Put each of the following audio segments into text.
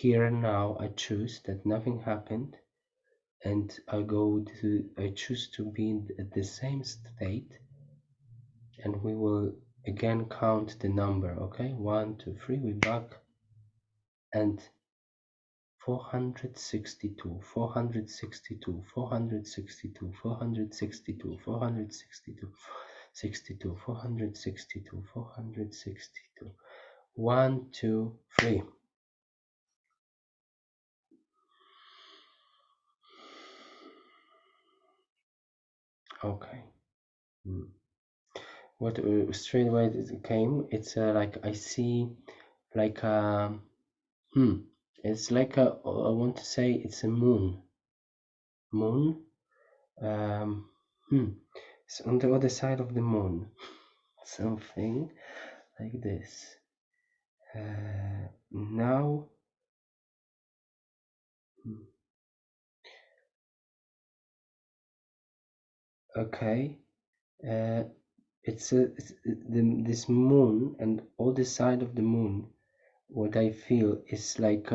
here and now I choose that nothing happened, and I choose to be at the same state, and we will again count the number. Okay, 1, 2, 3, we back, and 462, 462, 462, 462, 462, 62, 462, 462. 1, 2, 3. Okay. What straight away it came? It's like I see, like it's like I want to say it's a moon. Moon. Um, it's on the other side of the moon. Something like this. Now, okay. It's this moon, and other side of the moon. What I feel is like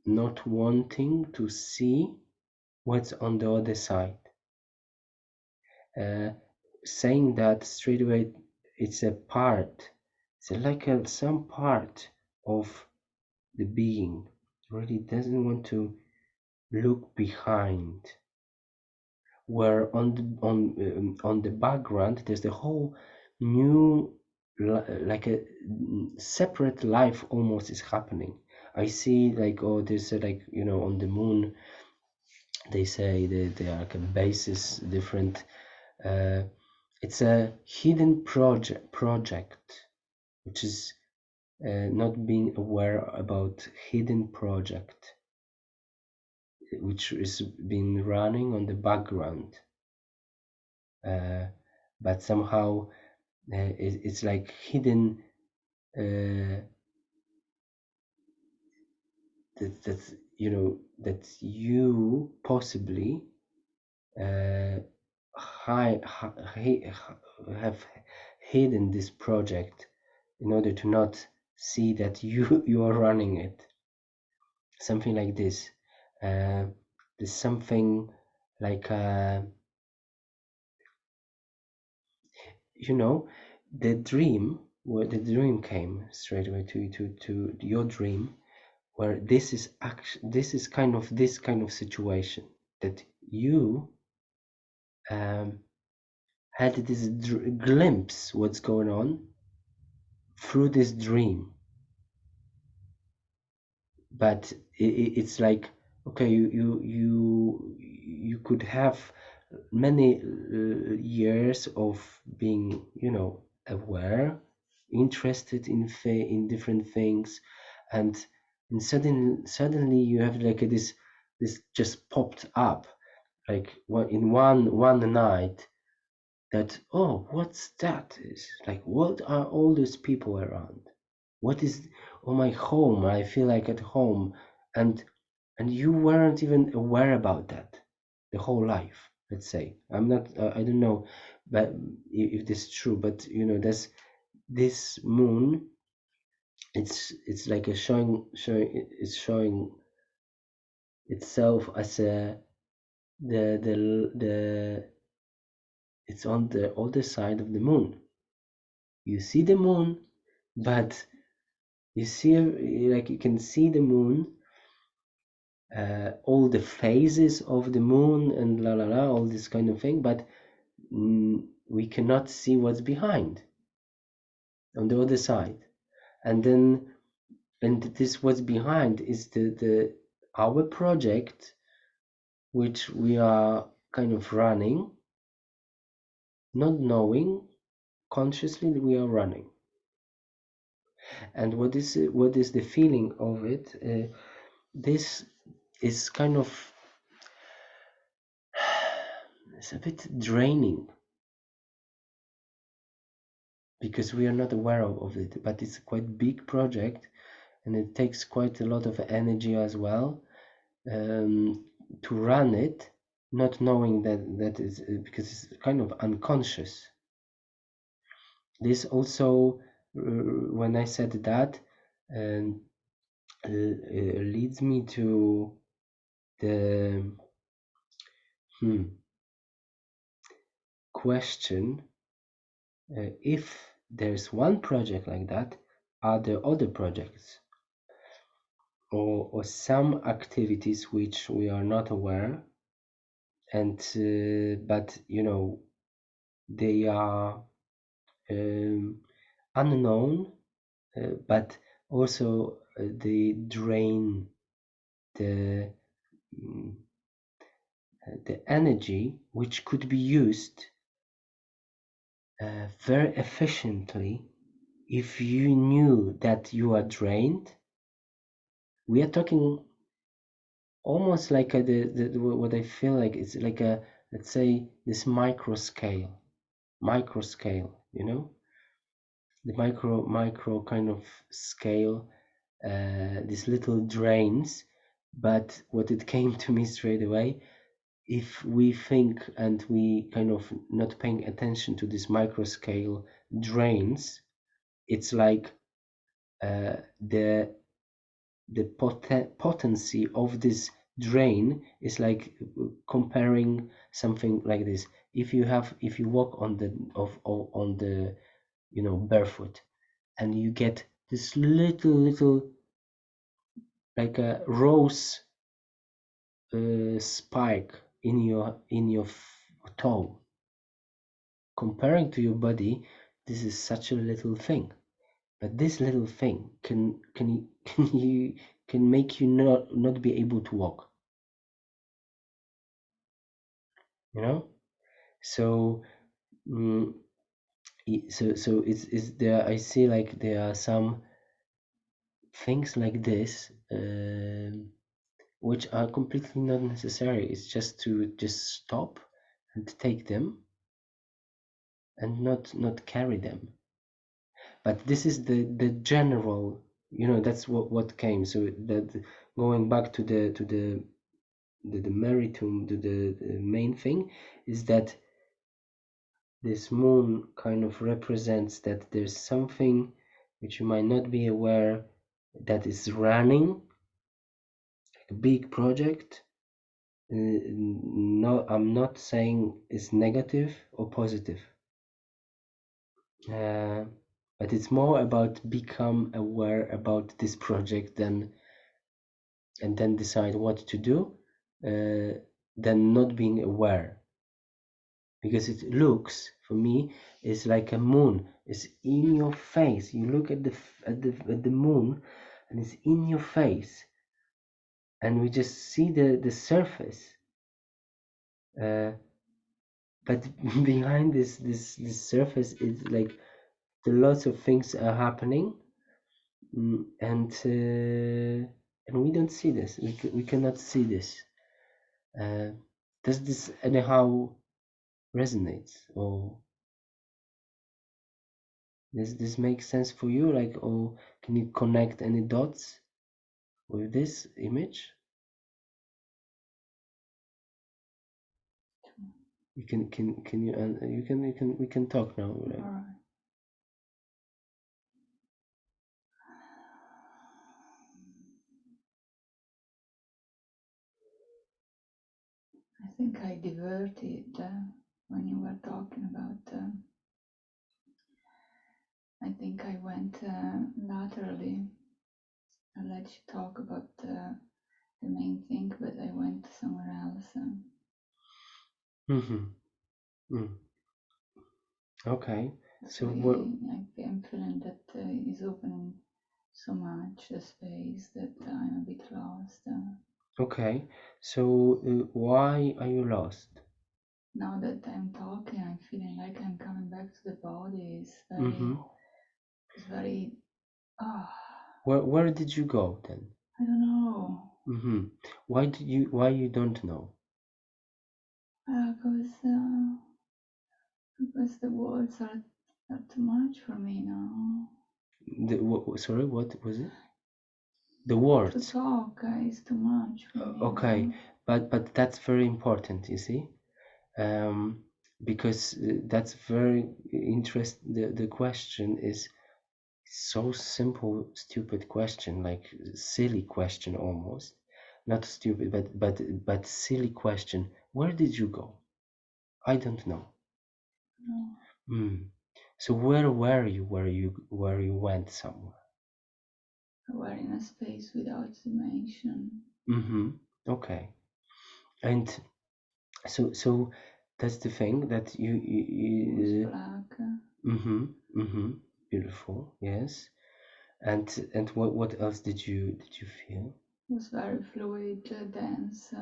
not wanting to see what's on the other side. Saying that straight away, it's a part. It's like some part of the being really doesn't want to look behind. Where on the background there's the whole new, like a separate life almost is happening. I see, like, oh, there's like, on the moon they say that there are like bases different. It's a hidden project which is not being aware about hidden project which is been running on the background, but somehow it's like hidden, that you possibly have hidden this project in order to not see that you are running it, something like this. There's something like the dream, where the dream came straight away to your dream, where this is kind of this kind of situation that you had this glimpse what's going on through this dream, but it's like, okay, you could have many years of being, aware, interested in different things, and suddenly you have like this just popped up, like in one night, that, oh, what's that, is like, what are all these people around, what is, oh, my home, I feel like at home, and you weren't even aware about that the whole life, let's say. I'm not, I don't know, but if this is true, but there's this moon, it's like a showing itself as the it's on the other side of the moon. You see the moon, but you see, like, you can see the moon, all the phases of the moon and la la la, all this kind of thing, but we cannot see what's behind on the other side. And this what's behind is the our project, which we are kind of running, not knowing consciously that we are running. And what is the feeling of it? This is kind of, it's a bit draining, because we are not aware of it, but it's a quite big project, and it takes quite a lot of energy as well, to run it, not knowing that is, because it's kind of unconscious. This also, when I said that, leads me to the question, if there's one project like that, are there other projects or some activities which we are not aware, and but they are unknown, but also they drain the mm, the energy which could be used very efficiently if you knew that you are drained. We are talking almost like what I feel like it's like a, let's say, this micro scale, the micro kind of scale, these little drains. But what it came to me straight away, if we think and we kind of not paying attention to this micro scale drains, it's like the potency of this drain is like comparing something like this. If you walk on the barefoot, and you get this little like a rose spike in your toe, comparing to your body, this is such a little thing. But this little thing can make you not be able to walk. So mm, so it's there. I see like there are some things like this, which are completely not necessary. It's just to just stop and take them and not carry them. But this is the general, that's what came. So that, going back to the meritum, to the main thing, is that this moon kind of represents that there's something which you might not be aware that is running, a big project. No, I'm not saying it's negative or positive, but it's more about become aware about this project and then decide what to do, than not being aware. Because it looks, for me, is like a moon. It's in your face. You look at the moon, and it's in your face, and we just see the surface. But behind this surface is like lots of things are happening, and we don't see this. We cannot see this. Does this anyhow resonates, or does this make sense for you? Like, or can you connect any dots with this image? You can you we can talk now. Right? All right. I think I diverted when you were talking about. I think I went laterally. I let you talk about the main thing, but I went somewhere else. Mm. Okay. So what? I'm feeling that is opening so much the space that I'm a bit lost. Okay. So why are you lost? Now that I'm talking, I'm feeling like I'm coming back to the body. It's very. Oh, Where did you go then? I don't know. Why you don't know? Because the words are too much for me now. Sorry, what was it? The To words. talk is too much for me Okay, now. but that's very important, you see, because that's very interest. The question is, So simple, stupid question, like silly question almost. Not stupid, but silly question. Where did you go? I don't know. No. Hmm. So where were you? Where you went somewhere? We're in a space without dimension. Mm-hmm. Okay. And so that's the thing that It was you black. mm-hmm. Mm-hmm. Beautiful. Yes. And what else did you feel? It was very fluid, dense,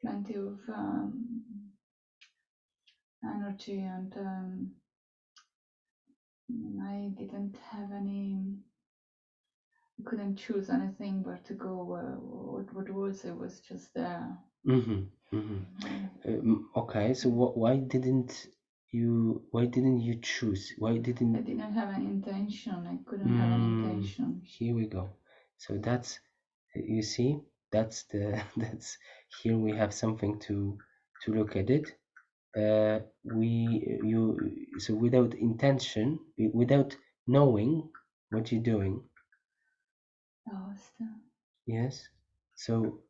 plenty of energy, and I didn't have any. I couldn't choose anything but to go. What was it was just there. Mm-hmm. Mm-hmm. Mm. Okay, so why didn't you choose? Why I didn't didn't have an intention. I couldn't have an intention. here we go. So that's you see, that's the that's here we have something to look at it. We you so without intention, without knowing what you're doing, Lost. yes. So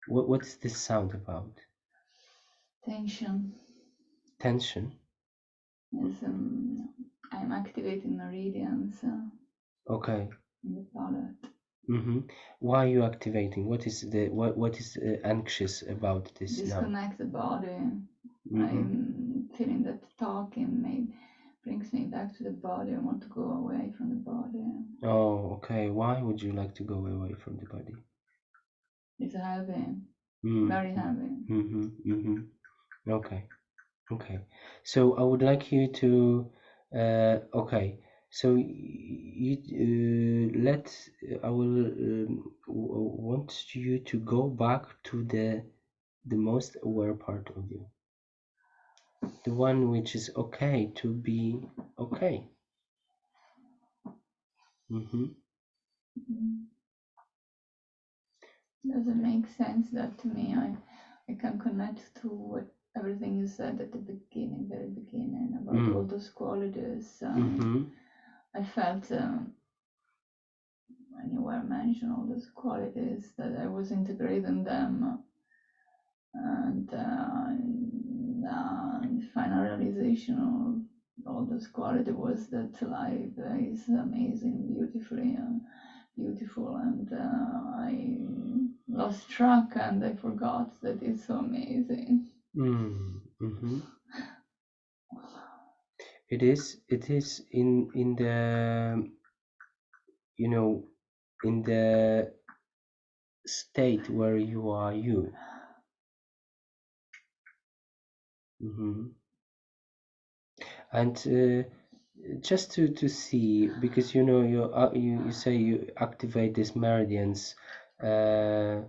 what's this sound about? Tension Tension. is. I'm activating meridians Okay. in the palate. Mm-hmm. Why are you activating? What is anxious about this now? Disconnect the body. Mm-hmm. I'm feeling that talking brings me back to the body. I want to go away from the body. Oh, okay. Why would you like to go away from the body? It's heavy, very Mm-hmm. heavy. Mm-hmm. Mm-hmm. Okay. Okay. So I would like you to okay. So I will want you to go back to the most aware part of you, the one which is okay to be okay. Mm-hmm. Mm. Doesn't make sense that to me. I can connect to what everything you said at the beginning, very beginning, about all Mm. those qualities. Mm-hmm. I felt when you were mentioning all those qualities that I was integrating them, and the final realization of all those qualities was that life is amazing, beautiful, and I lost track and I forgot that it's so amazing. Mm. Mm-hmm. It is in the in the state where you are you. Mm-hmm. And just to see, because you say you activate these meridians, uh,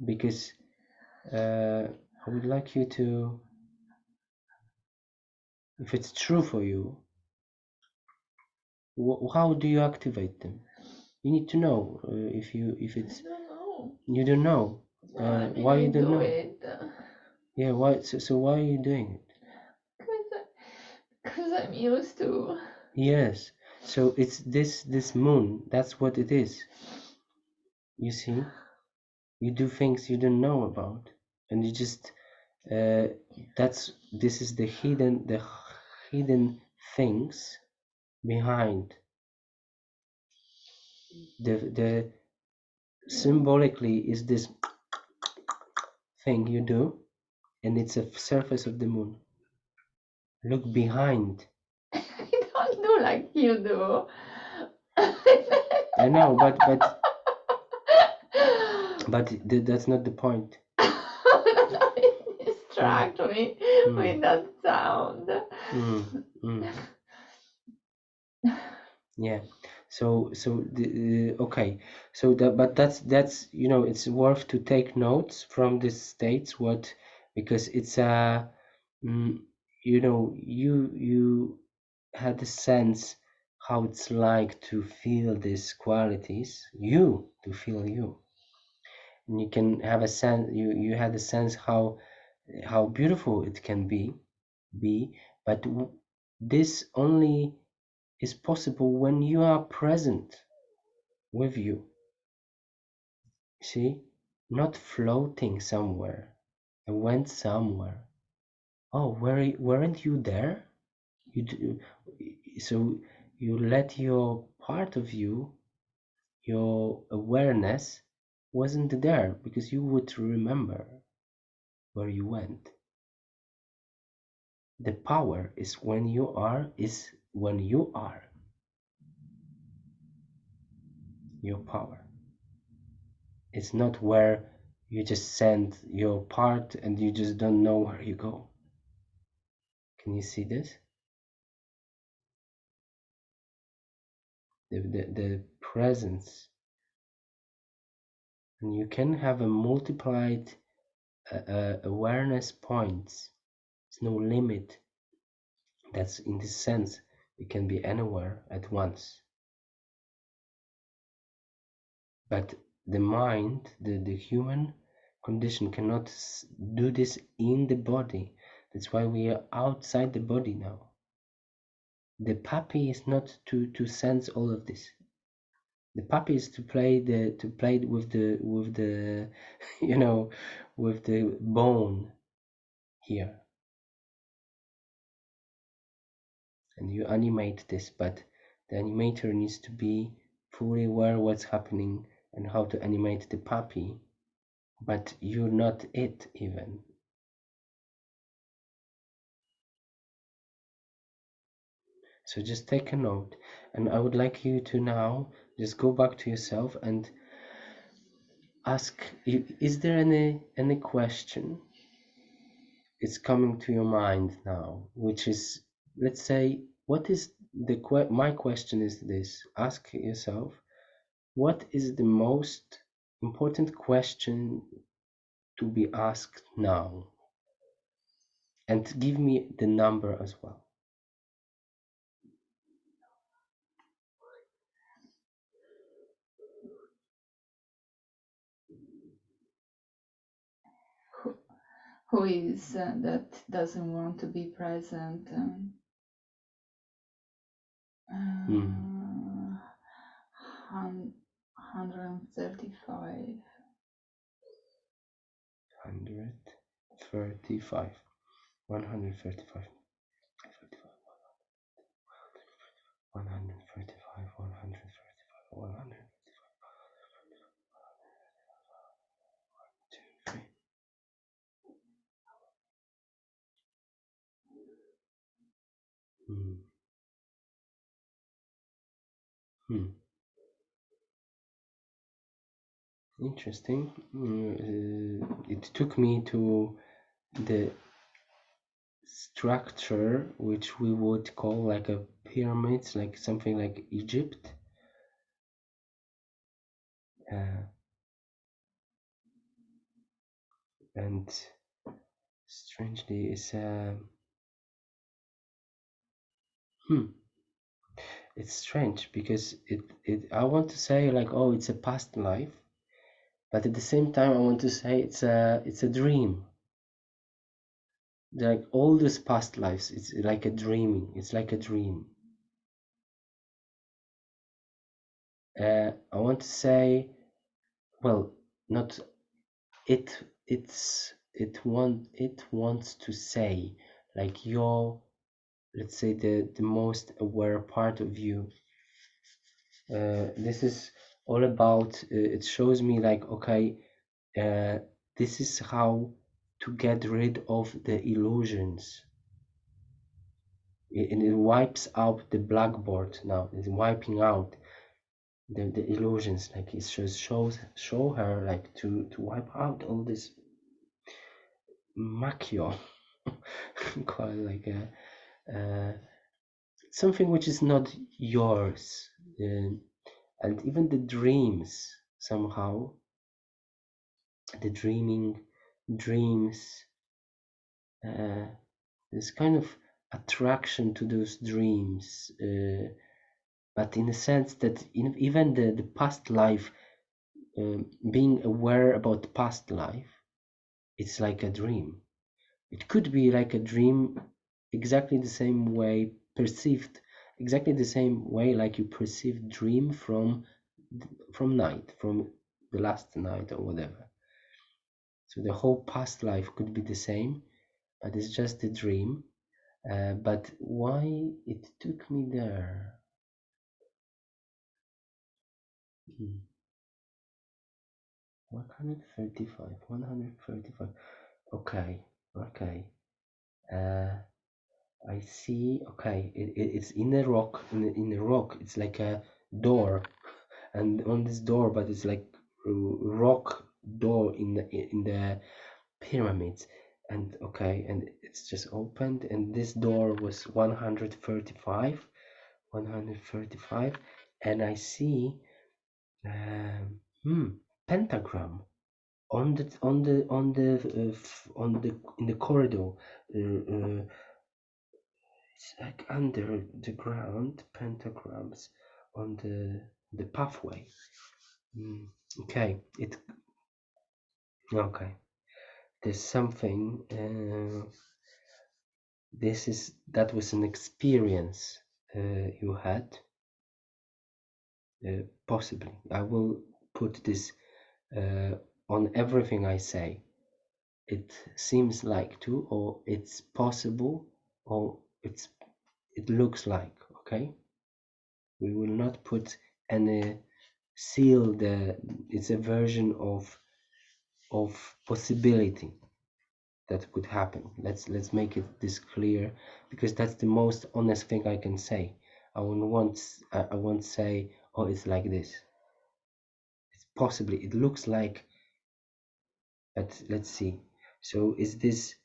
because I would like you to, if it's true for you, how do you activate them? You need to know if I it's don't know. you don't know. No, I mean Why I you don't do know? it Yeah, why? So why are you doing it? because I'm used to. Yes. So it's this moon. That's what it is. You see, you do things you don't know about, and you just this is the hidden things behind the symbolically is this thing you do, and it's a surface of the moon. Look behind. I don't do like you do. I know, but that's not the point. Mm, Distract me mm, with that sound. mm, mm. Yeah. So okay. So that's it's worth to take notes from these states. What because it's mm, you had a sense how it's like to feel these qualities. To feel you, and you can have a sense. You had a sense how beautiful it can be, but this only is possible when you are present with you. See, not floating somewhere. I went somewhere. Oh, weren't you there? So you let your part of you, your awareness, wasn't there because you would remember where you went. The power is when you are, your power. It's not where you just send your part and you just don't know where you go. Can you see this? The presence, and you can have a multiplied awareness points. There's no limit. That's in this sense, it can be anywhere at once. But the mind, the human condition cannot do this in the body. That's why we are outside the body now. The puppy is not to sense all of this. The puppy is to play with the you know, with the bone here, and you animate this, but the animator needs to be fully aware what's happening and how to animate the puppy, but you're not it even. So just take a note, and I would like you to now just go back to yourself and ask, is there any question is coming to your mind now, which is, let's say, what is my question is this: ask yourself, what is the most important question to be asked now, and give me the number as well. Who is that doesn't want to be present? Hmm. 135. 135. 135. 135. 135. 100. 2, 3. Hmm. Hmm. Interesting. It took me to the structure which we would call like a pyramid, like something like Egypt. Uh, and strangely, hmm, it's strange because I want to say like, oh, it's a past life, but at the same time I want to say it's a dream. Like all these past lives, it's like a dreaming. It's like a dream. I want to say, well, not it. It wants to say like your, let's say, the most aware part of you. This is all about. It shows me like, okay, this is how to get rid of the illusions. And it wipes out the blackboard now. It's wiping out the illusions. Like it just show her like to wipe out all this macchio, call it like something which is not yours, and even the dreams somehow, the dreams, uh, this kind of attraction to those dreams, but in a sense that even the past life, being aware about past life, it's like a dream. It could be like a dream exactly the same way perceived exactly the same way like you perceive dream from night, from the last night or whatever. So the whole past life could be the same, but it's just a dream. But why it took me there? 135, 135. Okay, okay. Uh, I see. Okay, it's in a rock. In a rock, it's like a door, and on this door, but it's like a rock door in the pyramids. And okay, and it's just opened, and this door was 135, 135, and I see pentagram on the in the corridor. It's like under the ground, pentagrams on the pathway. Mm, okay, it okay. There's something. That was an experience you had. Possibly, I will put this on everything I say. It seems like to, or it's possible, or it looks like. Okay, we will not put any seal. It's a version of possibility that could happen. Let's make it this clear, because that's the most honest thing I can say. I won't say, oh, it's like this. It's possibly, it looks like, but let's see. So is this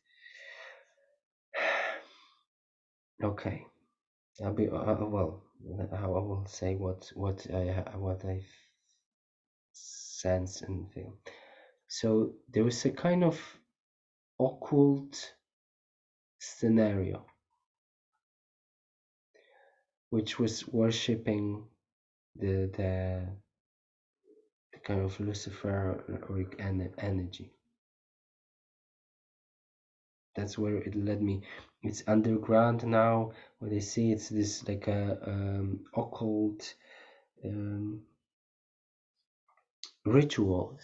okay? Well. I will say what I sense and feel. So there is a kind of occult scenario which was worshipping the kind of Luciferic energy. That's where it led me. It's underground now. What I see, it's this like a occult um, rituals.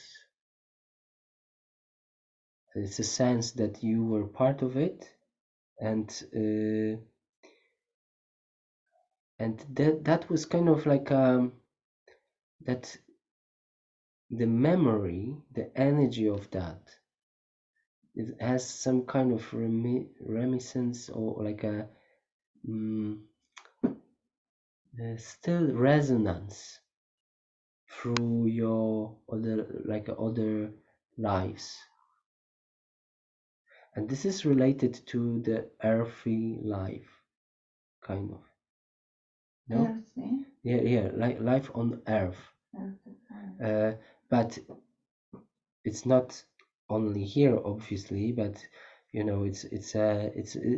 It's a sense that you were part of it, and that was kind of like that the memory, the energy of that, it has some kind of reminiscence, or like mm, still resonance through your other lives. And this is related to the earthy life, kind of. No? Earthy. Yeah, like life on earth. Earthy. But it's not only here, obviously, but it's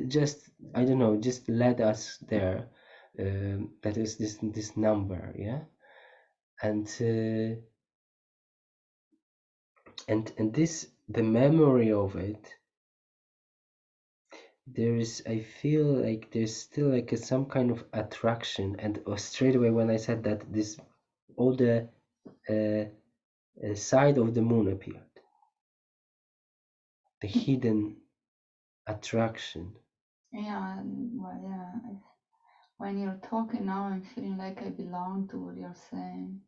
just, I don't know, just led us there. That is this number, yeah, and and this, the memory of it, I feel like there's still like some kind of attraction. And straight away when I said that, this all the side of the moon appeared, the hidden attraction. Yeah, well, yeah. When you're talking now, I'm feeling like I belong to what you're saying.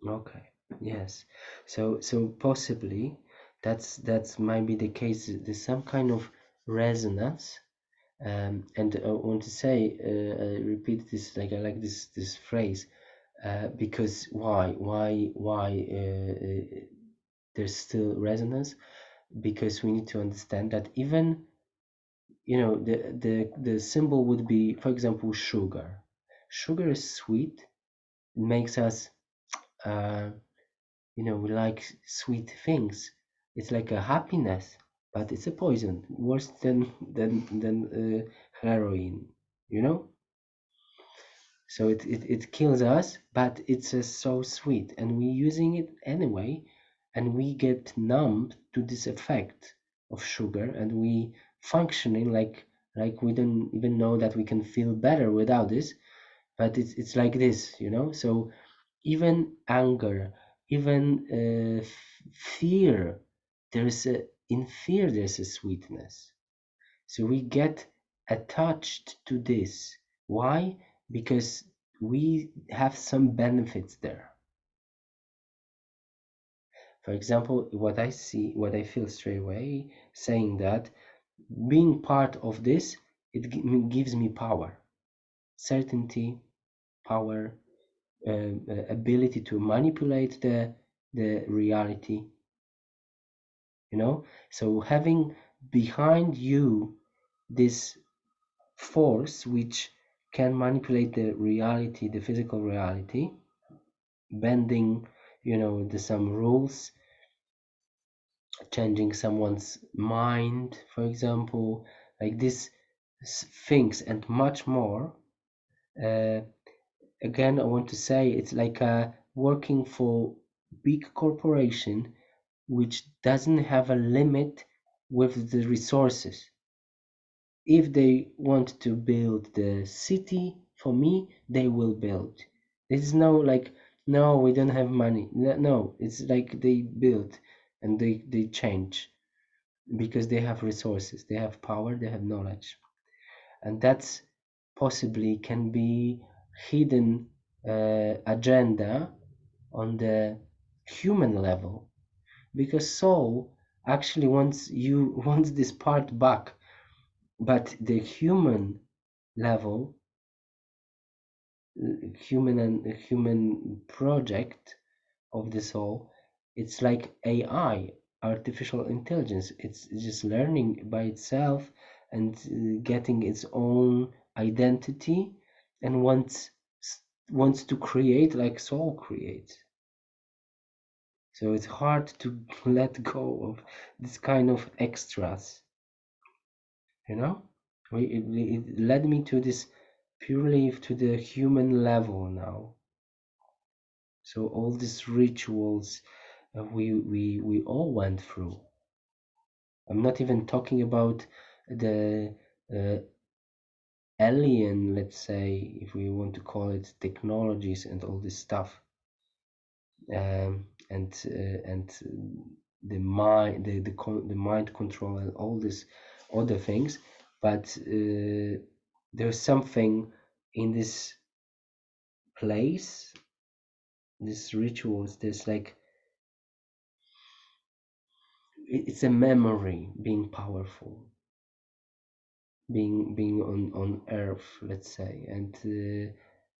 Okay. Yes. So possibly that's might be the case. There's some kind of resonance. And I want to say, I repeat this, like I like this phrase, because why there's still resonance, because we need to understand that even, the symbol would be, for example, sugar. Sugar is sweet. It makes us, uh, we like sweet things. It's like a happiness, but it's a poison, worse than heroin. You know. So it kills us, but it's so sweet, and we're using it anyway, and we get numb to this effect of sugar, and we functioning like we don't even know that we can feel better without this. but it's like this, so even anger, even fear, in fear there's a sweetness. So we get attached to this. Why? Because we have some benefits there. For example, what I feel straight away, saying that being part of this, it gives me power, certainty, power, ability to manipulate the reality, So having behind you this force which can manipulate the reality, the physical reality, bending, some rules, changing someone's mind, for example, like this things and much more. Uh, Again, I want to say it's like working for big corporation which doesn't have a limit with the resources. If they want to build the city for me, they will build. There's no like, no, we don't have money. No, it's like they build and they change because they have resources, they have power, they have knowledge. And that's possibly can be hidden agenda on the human level, because soul actually wants this part back, but the human level, human project of the soul, it's like AI, artificial intelligence. It's just learning by itself and getting its own identity, and wants to create like soul creates. So it's hard to let go of this kind of extras, you know? It led me to this purely to the human level now. So all these rituals we all went through. I'm not even talking about the uh, alien, let's say, if we want to call it, technologies and all this stuff, and the mind, the mind control and all these other things. But there's something in this place, these rituals. There's like it's a memory being powerful, being on earth, let's say, and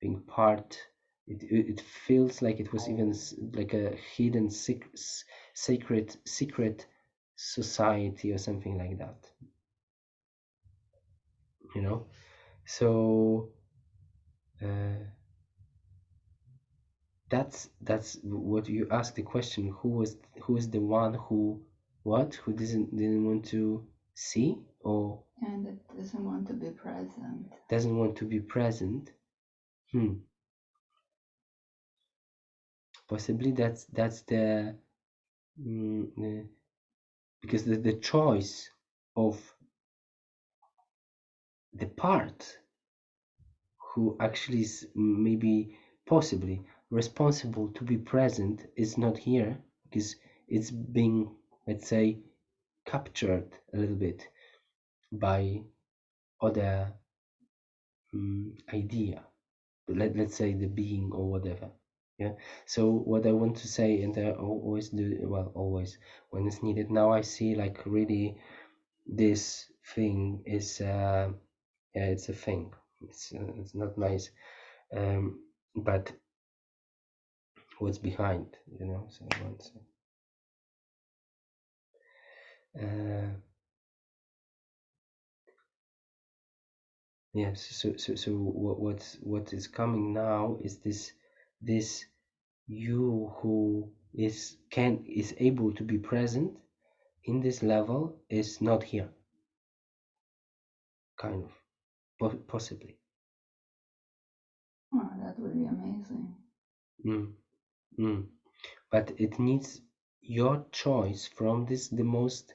being part. It feels like it was even like a hidden secret society or something like that, you know. So uh, that's what you asked the question: who is the one who didn't want to see or And it doesn't want to be present. doesn't want to be present. Hmm. Possibly that's the because the choice of the part who actually is maybe possibly responsible to be present is not here, because it's being, let's say, captured a little bit by other idea, let's say the being or whatever. Yeah. So what I want to say, and I always do, well, always when it's needed, now I see like really this thing is yeah, it's a thing. It's not nice, but what's behind, so once yes, so what is coming now is this you who is able to be present in this level is not here, kind of, possibly. Oh, that would be amazing. mm, mm. But it needs your choice from this, the most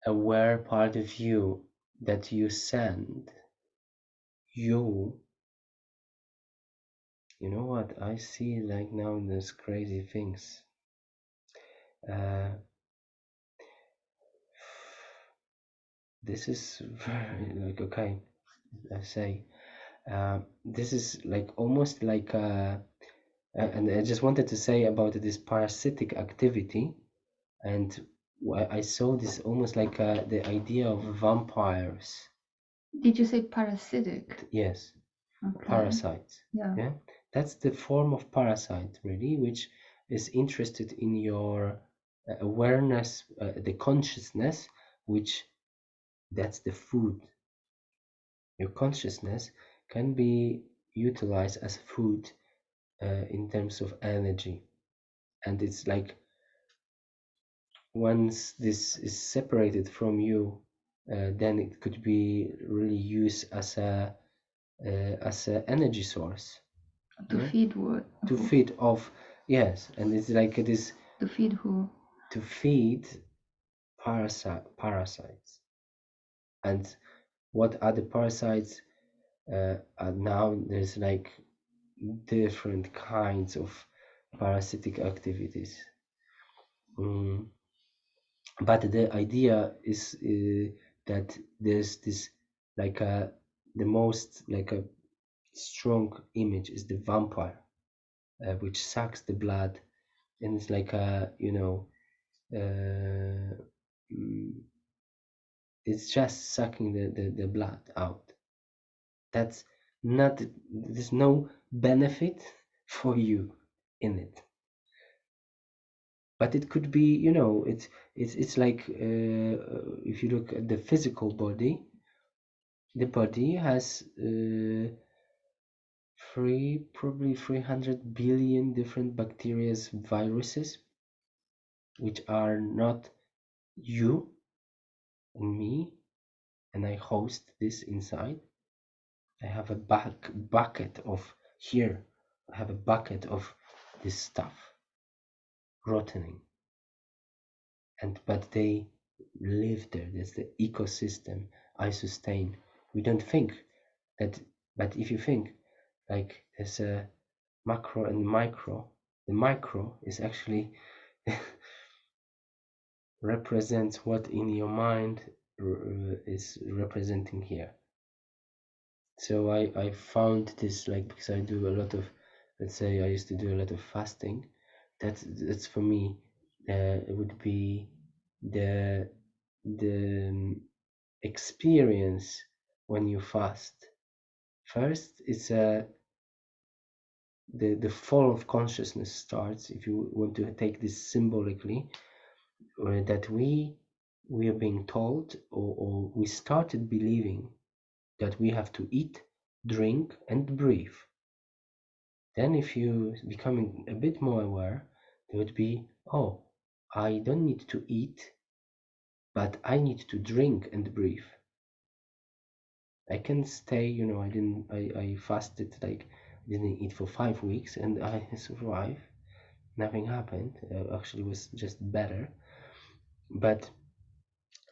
aware part of you that you send. you know what I see like now, those crazy things. uh, this is very like, okay, I say, this is like almost like and I just wanted to say about this parasitic activity, and I saw this almost like the idea of vampires. Did you say parasitic? Yes, Okay. parasites. Yeah. Yeah, that's the form of parasite really, which is interested in your awareness, the consciousness, which that's the food. Your consciousness can be utilized as food in terms of energy, and it's like once this is separated from you, then it could be really used as a energy source. To Yeah? feed what? To Who? feed off, yes, and it's like it is To feed who? to feed parasites. And what are the parasites? Now there's like different kinds of parasitic activities. Mm. But the idea is that there's this like a the most like a strong image is the vampire, which sucks the blood, and it's like a uh, mm, it's just sucking the blood out. That's not, there's no benefit for you in it. But it could be, it's like if you look at the physical body, the body has probably 300 billion different bacteria, viruses, which are not you and me, and I host this inside. I have a bucket of here. I have a bucket of this stuff rotting, and but they live there. That's the ecosystem I sustain. We don't think that, but if you think like there's a macro and micro, the micro is actually represents what in your mind is representing here. So I found this, like, because I do a lot of, let's say I used to do a lot of fasting. That's for me. It would be the experience when you fast. First, it's the fall of consciousness starts. If you want to take this symbolically, that we are being told, or we started believing that we have to eat, drink, and breathe. Then if you becoming a bit more aware, there would be, oh, I don't need to eat, but I need to drink and breathe. I can stay, I fasted, like, didn't eat for 5 weeks and I survived. Nothing happened. Actually, it was just better. But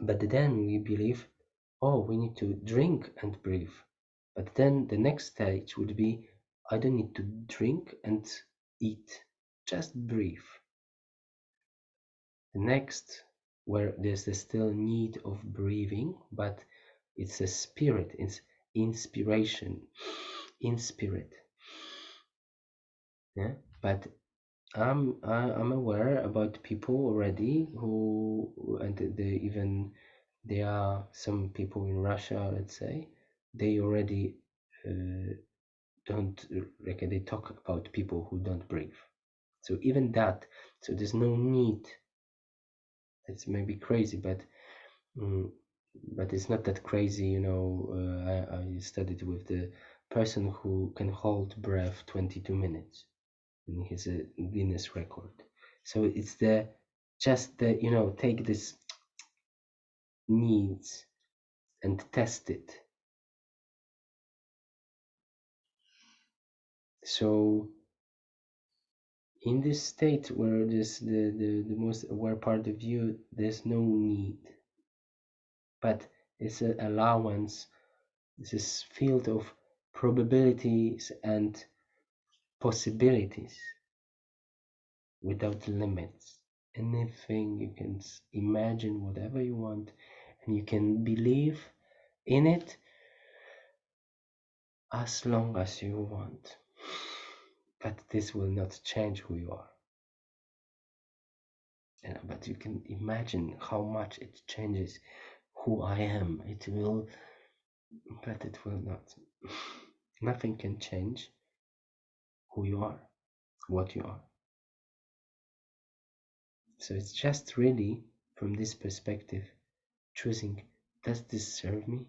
then we believe, oh, we need to drink and breathe. But then the next stage would be, I don't need to drink and eat, just breathe. The next, where there's the still need of breathing, but it's a spirit, it's inspiration, in spirit. Yeah, but I'm aware about people already who, and they even, there are some people in Russia, let's say, they already don't, like, they talk about people who don't breathe. So even that, so there's no need. It's maybe crazy, mm, but it's not that crazy, I studied with the person who can hold breath 22 minutes, and he's a Guinness record. So it's just the, take this needs and test it. So in this state where this the most aware part of you, there's no need, but it's an allowance. This is field of probabilities and possibilities without limits. Anything you can imagine, whatever you want, and you can believe in it as long as you want. But this will not change who you are. But you can imagine how much it changes who I am. It will, but it will not. Nothing can change who you are, what you are. So it's just really from this perspective, choosing, does this serve me?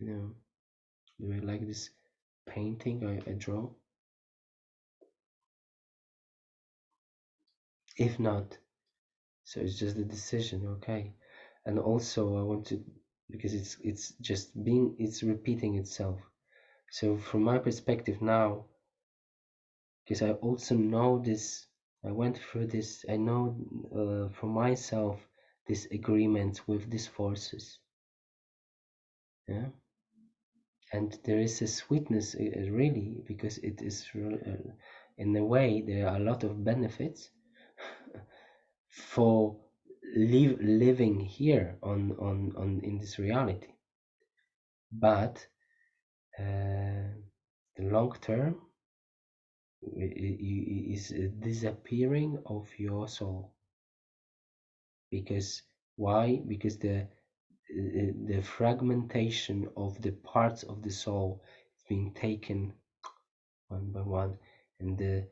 Do I like this painting I draw? If not, so it's just a decision, okay. And also I want to, because it's just being, it's repeating itself. So from my perspective now, because I also know this, I went through this, I know for myself this agreement with these forces. Yeah. And there is a sweetness really, because it is in a way there are a lot of benefits for living here on in this reality, but the long term is a disappearing of your soul. Because why? Because the fragmentation of the parts of the soul is being taken one by one, and the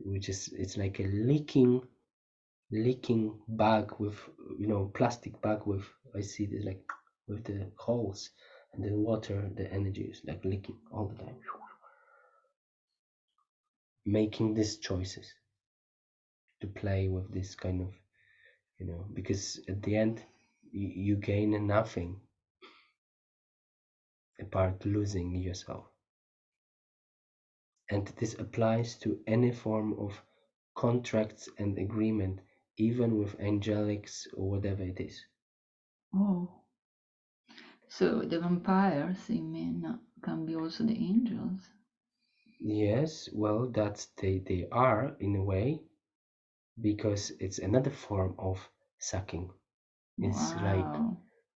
which is, it's like a leaking bag with, plastic bag with, I see this like with the holes, and the water, the energy is like leaking all the time, making these choices to play with this kind of, because at the end you gain nothing apart losing yourself. And this applies to any form of contracts and agreement, even with angelics or whatever it is. Oh, so the vampires, you mean, can be also the angels? Yes, well, that's they are in a way, because it's another form of sucking. It's like, Wow.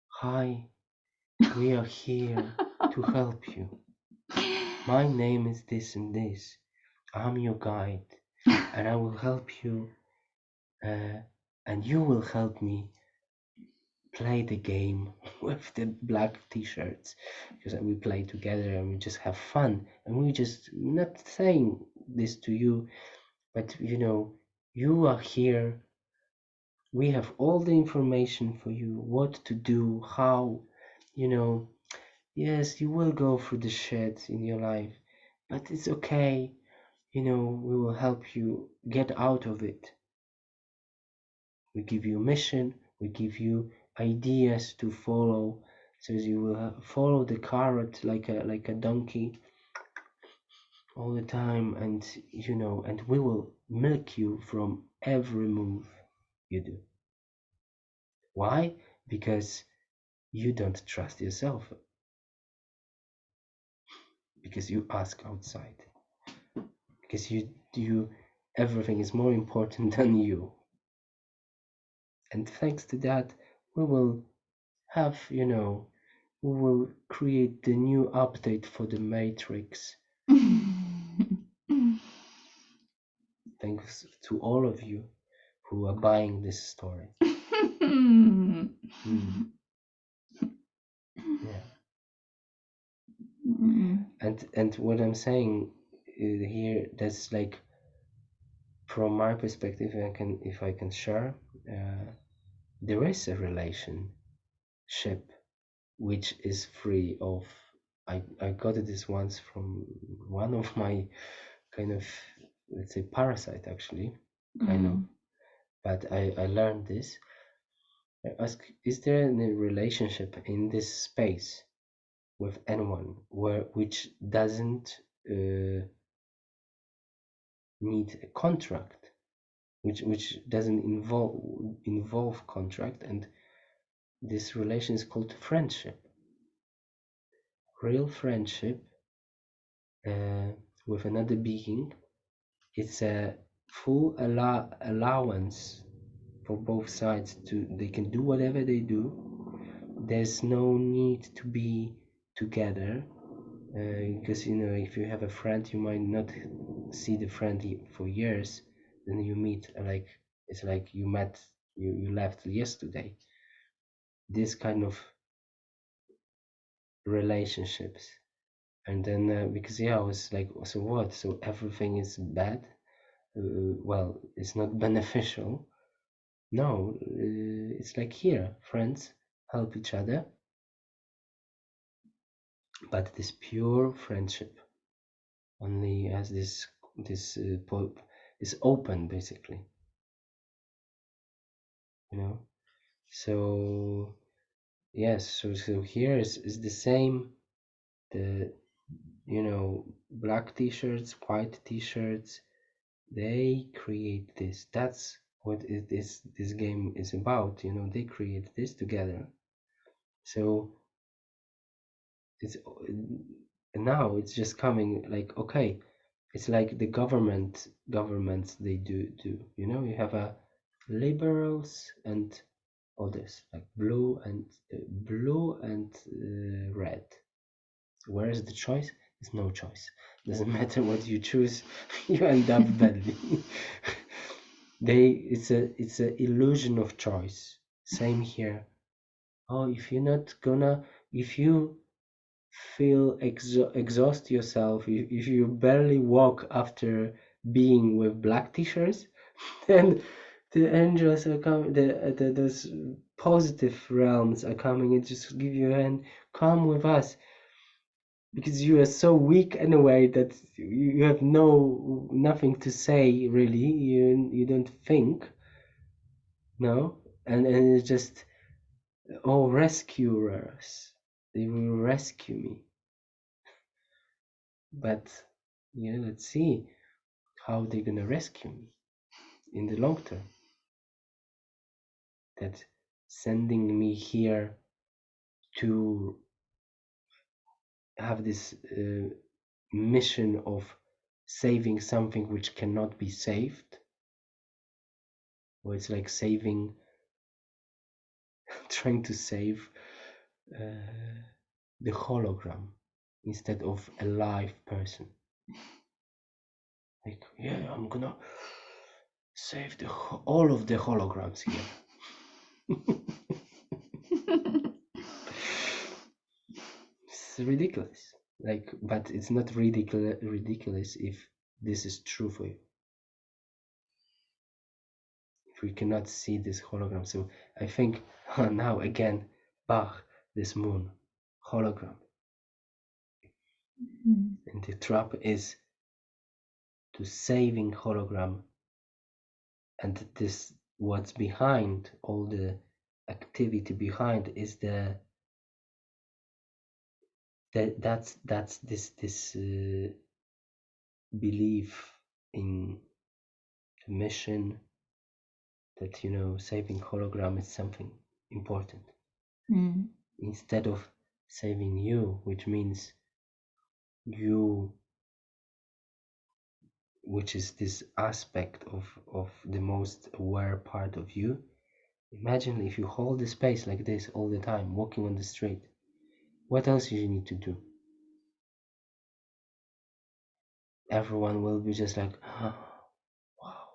hi, we are here to help you. My name is this and this. I'm your guide, and I will help you, and you will help me play the game with the black t-shirts, because we play together and we just have fun, and we just not saying this to you, but you are here. We have all the information for you, what to do, how, you know yes, you will go through the shit in your life, but it's okay. We will help you get out of it. We give you a mission, we give you ideas to follow, so you will follow the carrot like a donkey all the time, and and we will milk you from every move you do. Why? Because you don't trust yourself, because you ask outside, because you everything is more important than you. And thanks to that, we will have, we will create the new update for the Matrix. Thanks to all of you who are buying this story. Mm. Yeah. And what I'm saying here, that's like, from my perspective, if I can share, there is a relationship which is free of. I got this once from one of my kind of, let's say, parasite, actually, kind of. But I learned this. I ask, is there any relationship in this space with anyone which doesn't need a contract, which doesn't involve contract, and This relation is called friendship. Real friendship with another being. It's a full allowance for both sides to they can do whatever they do. There's no need to be together because if you have a friend, you might not see the friend for years. Then you meet like it's like you met you left yesterday. This kind of relationships, and then because I was like, so what? So everything is bad? Well, it's not beneficial. No, it's like here, friends help each other, but it is pure friendship. Only as this is open, basically. So yes, so here is the same. The black t-shirts, white t-shirts, they create this. That's what this game is about. They create this together. So it's now it's just coming like, okay, it's like the governments they do. You have a liberals and others like blue and red. Where is the choice? There's no choice. Doesn't matter what you choose, you end up badly. It's a illusion of choice. Same here. Oh, if you feel exhaust yourself, if you barely walk after being with black t-shirts, then the angels are coming, those positive realms are coming and just give you a hand, come with us, because you are so weak anyway that you have nothing to say really. You don't think, no, and it's just, oh, rescuers, they will rescue me. But let's see how they're gonna rescue me in the long term. That sending me here to have this mission of saving something which cannot be saved, or it's like trying to save the hologram instead of a live person. Like, yeah, I'm gonna save all of the holograms here. It's ridiculous. Like, but it's not ridiculous if this is true for you. If we cannot see this hologram, so I think now again, Bach, this moon hologram, and the trap is to saving hologram, and this what's behind all the activity behind is that's this belief in the mission that saving hologram is something important instead of saving you, which means you, which is this aspect of the most aware part of you. Imagine if you hold the space like this all the time, walking on the street. What else you need to do? Everyone will be just like, oh, wow.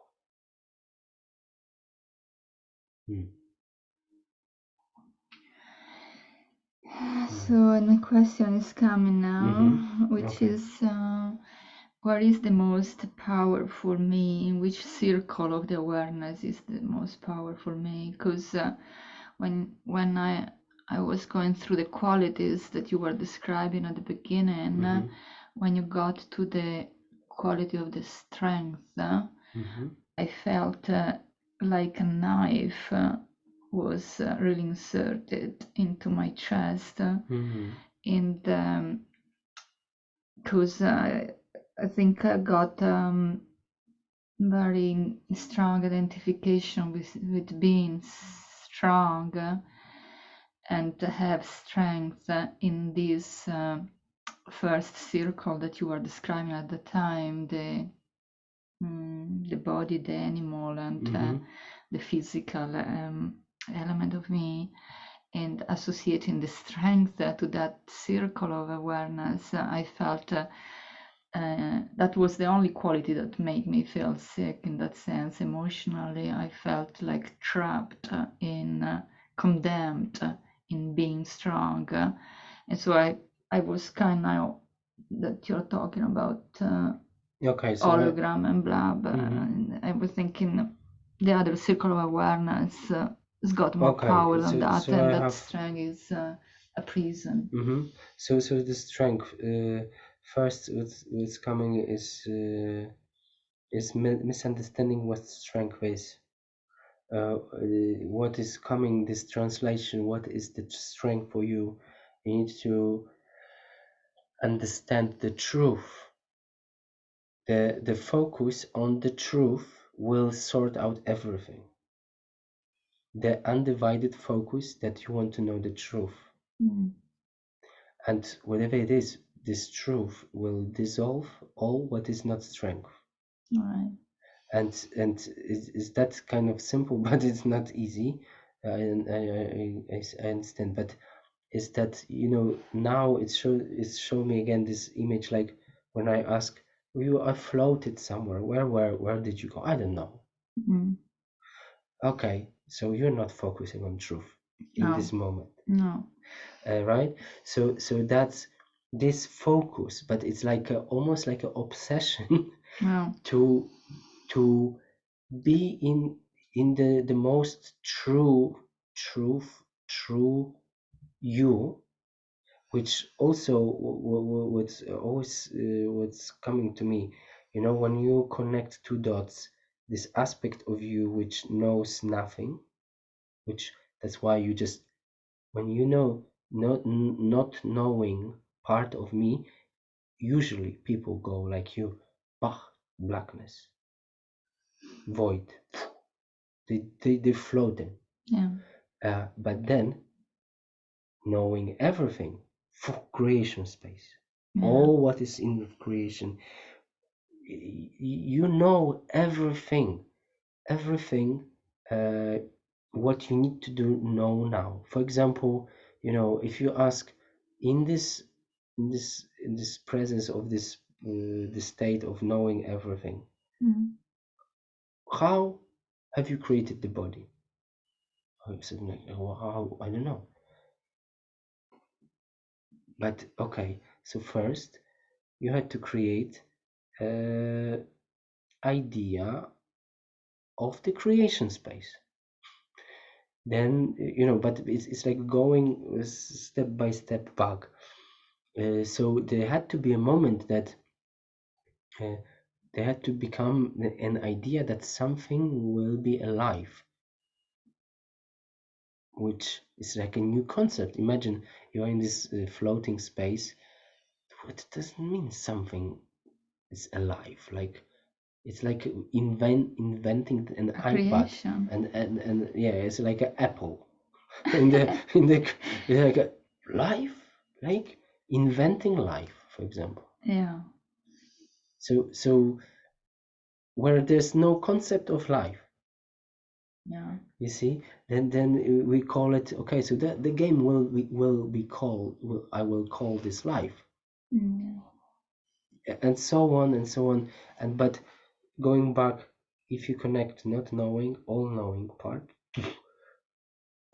So, and the question is coming now, which Okay. is, what is the most powerful me? In which circle of the awareness is the most powerful me? Because when I was going through the qualities that you were describing at the beginning, when you got to the quality of the strength, I felt like a knife was really inserted into my chest, and because I think I got very strong identification with being strong, and to have strength in this first circle that you were describing at the time, the body, the animal, and the physical element of me, and associating the strength to that circle of awareness. I felt that was the only quality that made me feel sick in that sense. Emotionally, I felt like trapped condemned in being strong. And so I was kind of that you're talking about Okay, so hologram and blah, blah. And I was thinking the other circle of awareness has got more power than that, and that strength is a prison. So the strength first what's coming is misunderstanding what strength is. What is coming, this translation, what is the strength for you? You need to understand the truth. The focus on the truth will sort out everything. The undivided focus that you want to know the truth. And whatever it is, this truth will dissolve all what is not strength. Right. And is that kind of simple, but it's not easy. I understand, but is that, now it's showing me again this image, like when I ask you are floated somewhere, where did you go? I don't know. Okay, so you're not focusing on truth in this moment. No. Right, so that's this focus, but it's like almost like an obsession to be in the most true you, which also what's always what's coming to me, when you connect two dots, this aspect of you which knows nothing, which that's why you just, when not knowing part of me, usually people go like you, blackness, void, they floating. But then knowing everything, creation space, all what is in creation, you know everything what you need to do know now. For example, if you ask in this presence of this the state of knowing everything, how have you created the body? I said, how? I don't know. But okay, so first you had to create idea of the creation space. Then but it's like going step by step back. So there had to be a moment that there had to become an idea that something will be alive, which is like a new concept. Imagine you're in this floating space. What does it mean something is alive? Like it's like inventing an iPad, and yeah, it's like an apple in the like a life, like inventing life, for example. So where there's no concept of life, you see, then we call it, okay, so the game will be called, I will call this life. And so on and so on. And but going back, if you connect not knowing, all knowing part,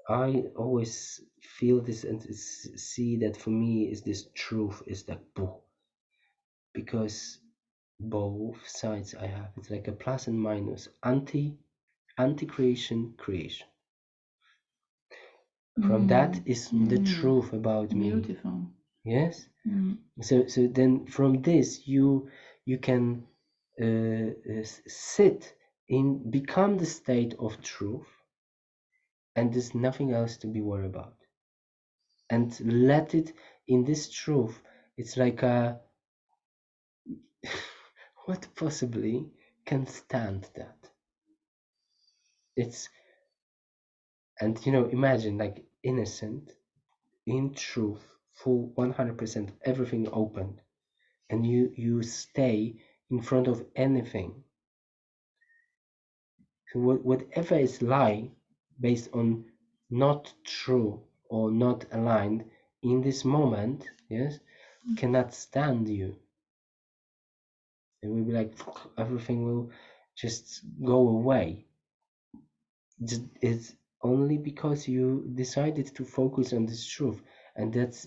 I always feel this and see that for me is this truth is that because both sides I have, it's like a plus and minus, anti creation, creation. From that is the truth about me. Beautiful. Yes. So then from this you can sit in, become the state of truth, and there's nothing else to be worried about, and let it in this truth. It's like a what possibly can stand that? It's, and imagine like innocent, in truth, full 100%, everything open, and you stay in front of anything. So whatever is lie based on not true or not aligned in this moment, yes, cannot stand you. It will be like everything will just go away. It's only because you decided to focus on this truth, and that's,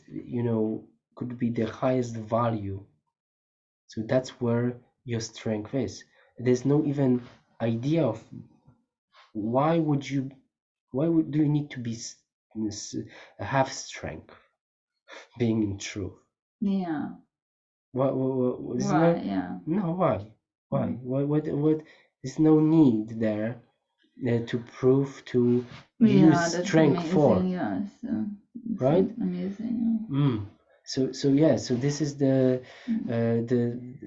could be the highest value. So that's where your strength is. There's no even idea of why would you, do you need to be have strength being in truth? Yeah. What is Why? no, Yeah. no, why what there's no need there to prove, to Yeah, use that's strength for, amazing. Yes, it's right? amazing. So this is the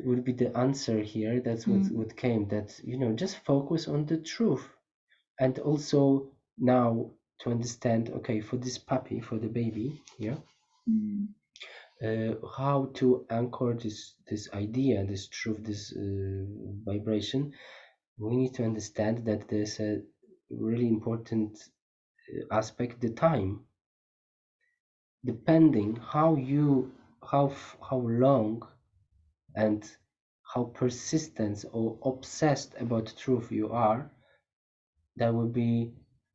would be the answer here. That's what came, that just focus on the truth. And also now to understand, okay, for this puppy, for the baby, yeah, how to anchor this idea, this truth, this vibration. We need to understand that there's a really important aspect, the time. Depending how long and how persistent or obsessed about truth you are, that will be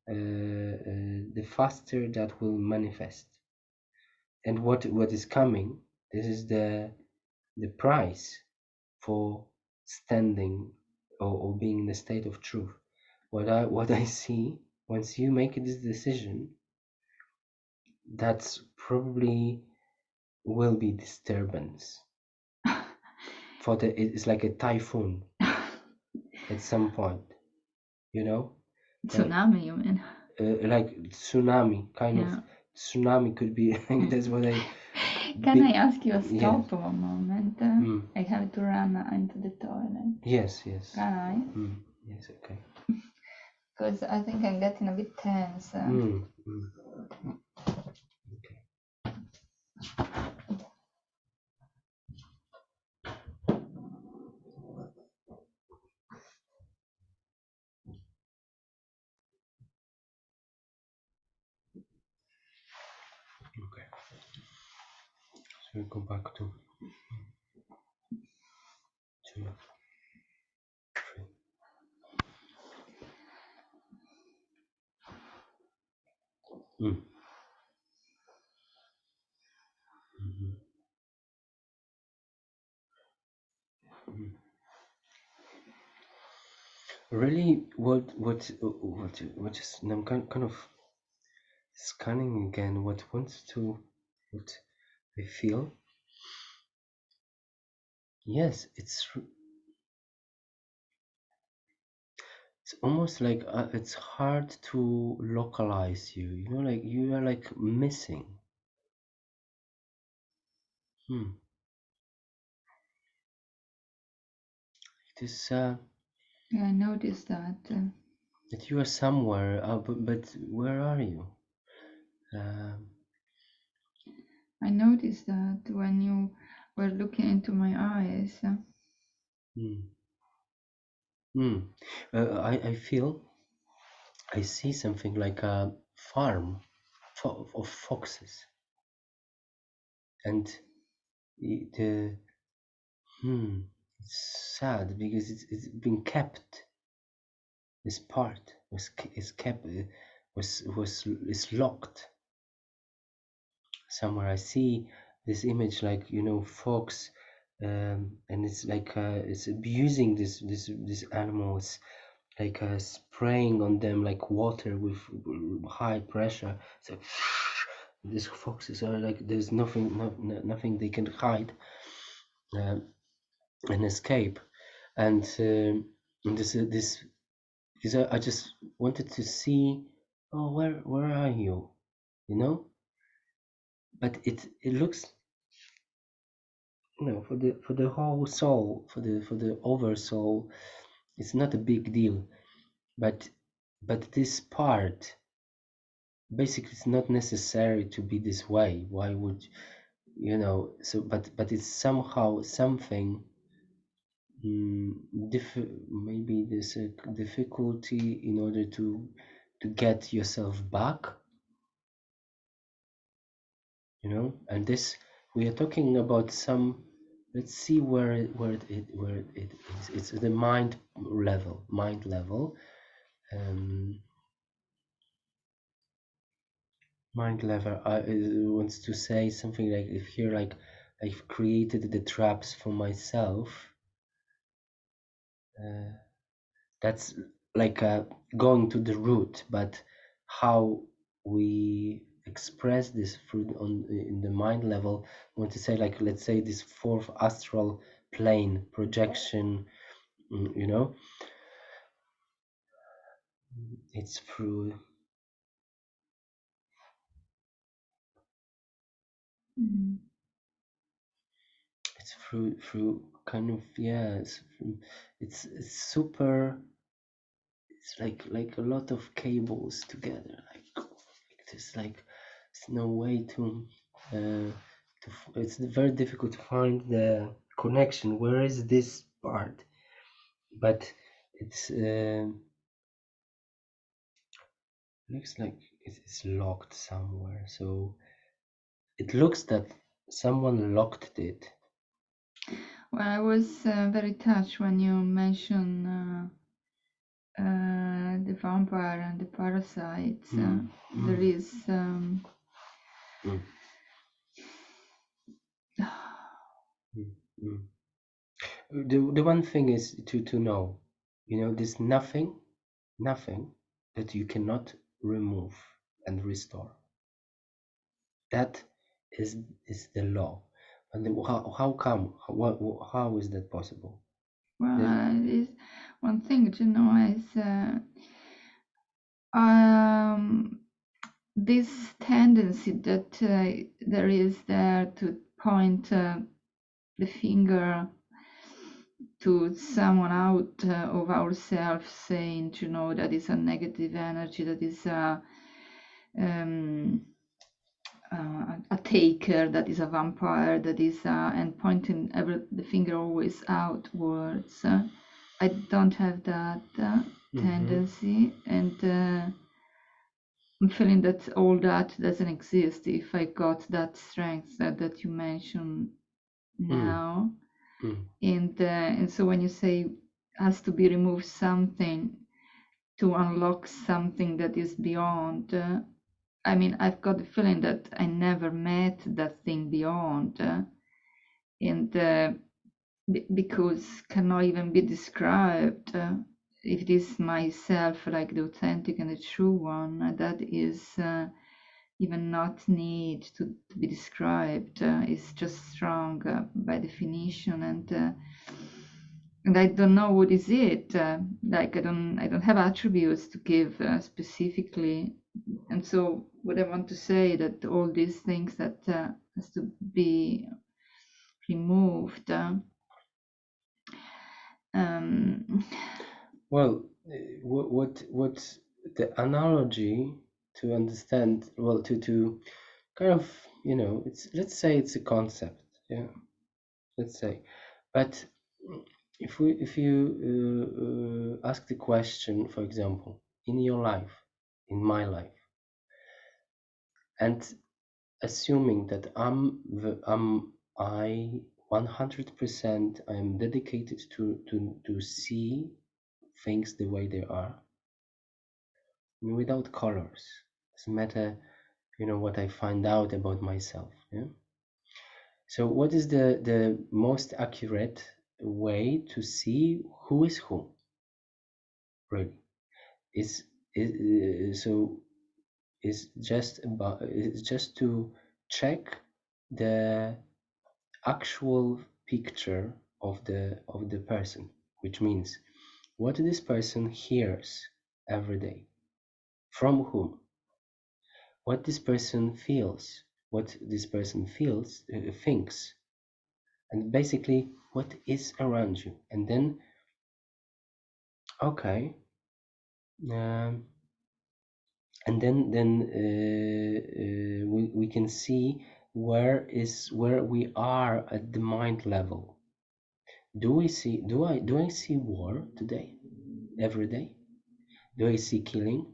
the faster that will manifest. And what is coming, this is the price for standing, or being in a state of truth. What I see, once you make this decision, that's probably will be disturbance. It's like a typhoon at some point, you know, like Tsunami, you mean? like tsunami, kind of Yeah. tsunami could be. That's what I. Can I ask you a Yes. stop for a moment? I have to run into the toilet. Yes. Can I? Yes. Okay. Because I think I'm getting a bit tense. Okay. Okay. So we go back to 2, 3. Mm. Mhm. Mm. Really, what is, and I'm kind of scanning again what I feel. Yes, it's almost like it's hard to localize you. Like you are like missing. Hmm. It is Yeah, I noticed that. that you are somewhere, but where are you? Um, I noticed that when you were looking into my eyes. hmm. Hmm. I feel I see something like a farm of foxes, and the it's sad because it's been kept. This part is kept, was is locked somewhere. I see this image, like fox, and it's like it's abusing this animals, like spraying on them like water with high pressure. So these foxes are like, there's nothing they can hide um, and escape. And this because I just wanted to see, oh, where are you, you know? But it looks, for the whole soul, for the oversoul, it's not a big deal. But this part, basically it's not necessary to be this way. Why would so but it's somehow something, mm, maybe there's a difficulty in order to get yourself back, and this we are talking about some. Let's see where it is. It's the mind level. um Mind level wants to say something like, if here, like, I've created the traps for myself. uh, that's like going to the root, but how we express this through on in the mind level. I want to say, like, let's say this fourth astral plane projection, mm, you know it's through Mm. it's through kind of, yeah, it's super. It's like a lot of cables together, like there's like there's no way it's very difficult to find the connection. Where is this part? But it's looks like it's locked somewhere. So it looks that someone locked it. Well, I was very touched when you mentioned the vampire and the parasites. Mm, There mm, is. mm, mm, mm. The one thing is to know, there's nothing that you cannot remove and restore. That is is the law. And then how come? How is that possible? The, Well, it is one thing to know is um, this tendency that there is there to point the finger to someone out of ourselves, saying, that is a negative energy, that is um, a taker, that is a vampire, that is and pointing the finger always outwards. I don't have that Mhm. tendency, and I'm feeling that all that doesn't exist if I got that strength that you mentioned Mm, now. mm, And so when you say has to be removed something to unlock something that is beyond, I mean, I've got the feeling that I never met that thing beyond, and because cannot even be described. If it is myself, like the authentic and the true one, that is even not need to be described. It's just strong by definition, and I don't know what is it. Like I don't have attributes to give specifically, and so what I want to say that all these things that has to be removed. Um, well, what the analogy to understand? Well, to kind of, it's, let's say it's a concept. Yeah, let's say. But if you ask the question, for example, in your life, in my life, and assuming that I 100% I am dedicated to see things the way they are, without colors. Doesn't matter, what I find out about myself. Yeah. So what is the most accurate way to see who is who, really? Is so is just about is just to check the actual picture of the person, which means what this person hears every day, from whom, what this person feels, thinks, and basically what is around you. And then, okay, um, and then we can see where we are at the mind level. Do I see war today, every day? Do I see killing?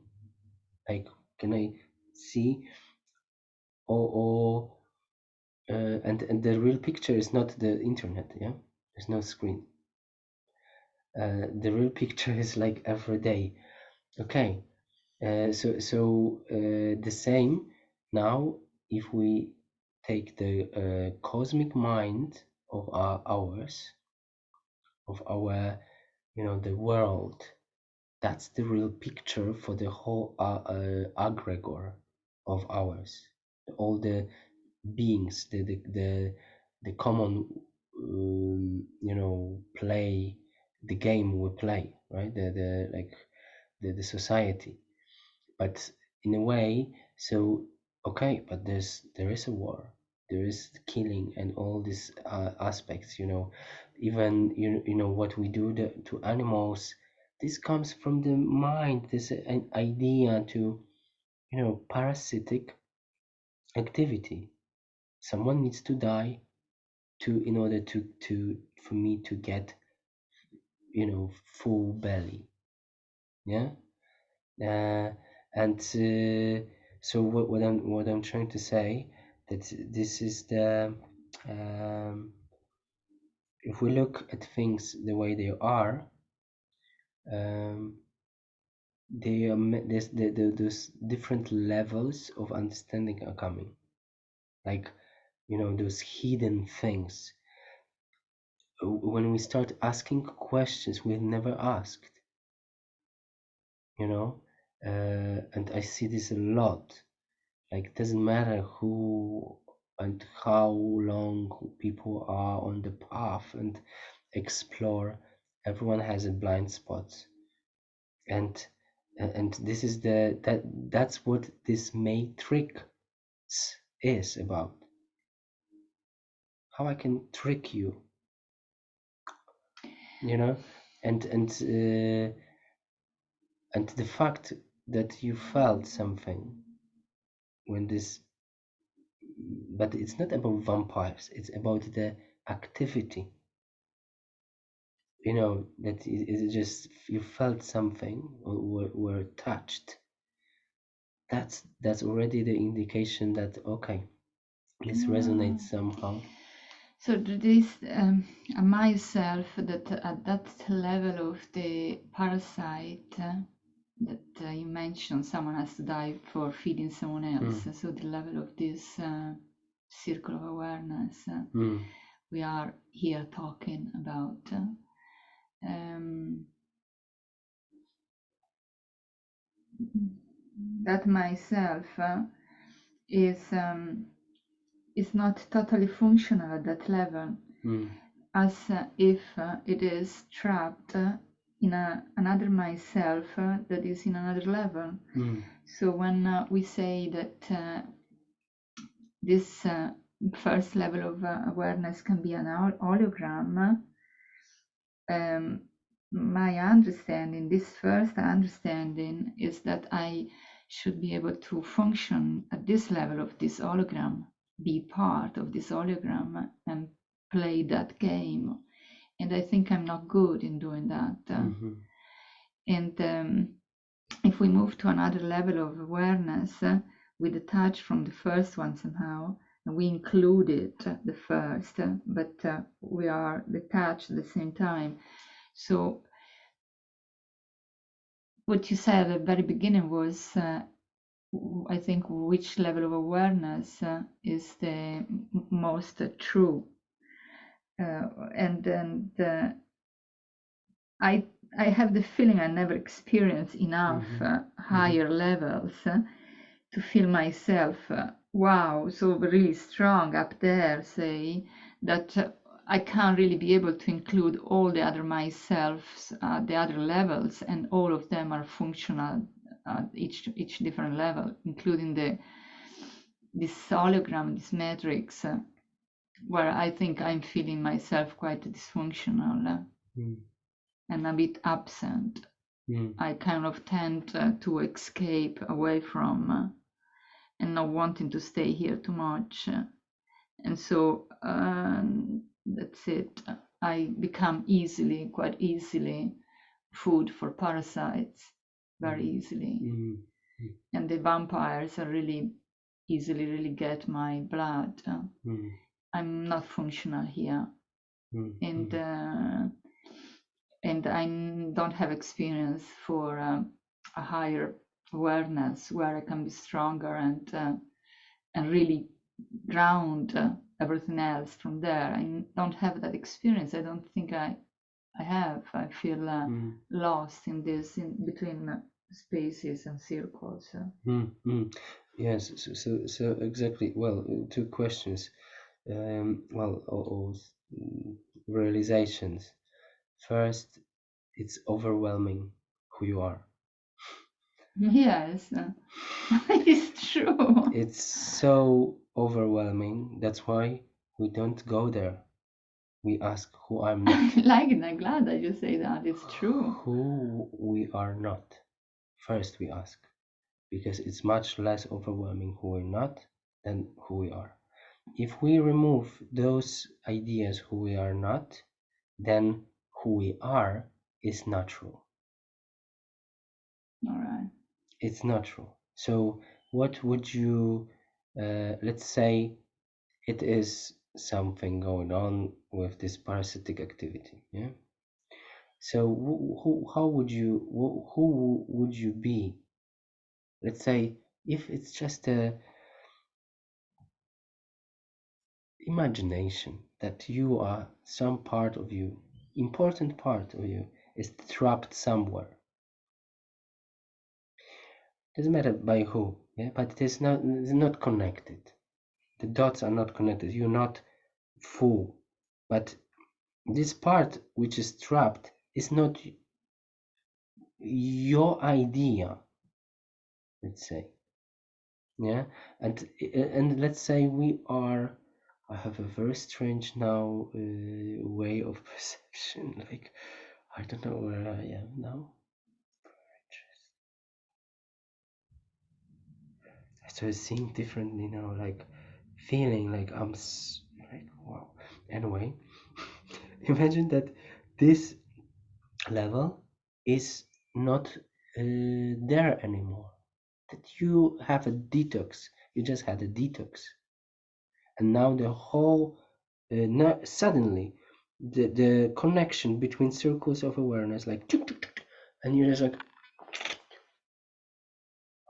Like, can I see, or and the real picture is not the internet, yeah? There's no screen. The real picture is like every day. Okay, the same now, if we take the cosmic mind of ours, of our, the world, that's the real picture for the whole egregore of ours, all the beings, the common, play, the game we play, right? The like the society. But in a way, so okay, but there is a war, there is killing and all these aspects, even what we do to animals. This comes from the mind. This an idea to, parasitic activity. Someone needs to die to in order to for me to get, full belly. Yeah. uh, and so what I'm trying to say, that this is the, if we look at things the way they are, um, those different levels of understanding are coming, like, those hidden things. When we start asking questions we've never asked, and I see this a lot. Like, it doesn't matter who and how long people are on the path and explore, everyone has a blind spot. And this is that's what this matrix is about. How I can trick you, you know and the fact that you felt something when this, but it's not about vampires, it's about the activity, that is just you felt something, or were touched. That's already the indication that, okay, this resonates somehow. So this myself, that at that level of the parasite, that you mentioned, someone has to die for feeding someone else. So the level of this circle of awareness we are here talking about. That myself is not totally functional at that level, as if it is trapped in another myself that is in another level. So when we say that this first level of awareness can be an hologram, my understanding, this first understanding, is that I should be able to function at this level of this hologram, be part of this hologram and play that game. And I think I'm not good in doing that. And if we move to another level of awareness, we detach from the first one somehow, and we included the first, but we are detached at the same time. So what you said at the very beginning was, I think, which level of awareness is the most true. And I have the feeling I never experienced enough higher levels to feel myself, wow, so really strong up there, say, that I can't really be able to include all the other myselfs at the other levels, and all of them are functional at each different level, including this hologram, this matrix, where I think I'm feeling myself quite dysfunctional and a bit absent. I kind of tend to escape away from and not wanting to stay here too much. And so that's it. I become quite easily, food for parasites, very easily. And the vampires are really really get my blood. I'm not functional here. And I don't have experience for a higher awareness where I can be stronger and really ground everything else from there. I don't have that experience. I don't think I have. I feel lost in this, in between spaces and circles. Yes, so exactly. Well, two questions. Well, or realizations. First, it's overwhelming who you are. Yes, it's true. It's so overwhelming. That's why we don't go there. We ask who I'm not. I'm glad that you say that. It's true. Who we are not. First, we ask, because it's much less overwhelming who we're not than who we are. If we remove those ideas who we are not, then who we are is natural. All right. It's natural. So what would you, let's say it is something going on with this parasitic activity, yeah? So how would you, who would you be? Let's say if it's just a imagination that you are some part of you, important part of you is trapped somewhere. Doesn't matter by who, yeah, but it's not connected. The dots are not connected. You're not full, but this part which is trapped is not your idea. Let's say, yeah, and let's say we are. I have a very strange now way of perception. Like I don't know where I am now. I started seeing differently now, like feeling like like wow. Anyway, imagine that this level is not there anymore. That you have a detox. You just had a detox, and now the whole suddenly the connection between circles of awareness, like tuk, tuk, tuk, tuk, and you're just like,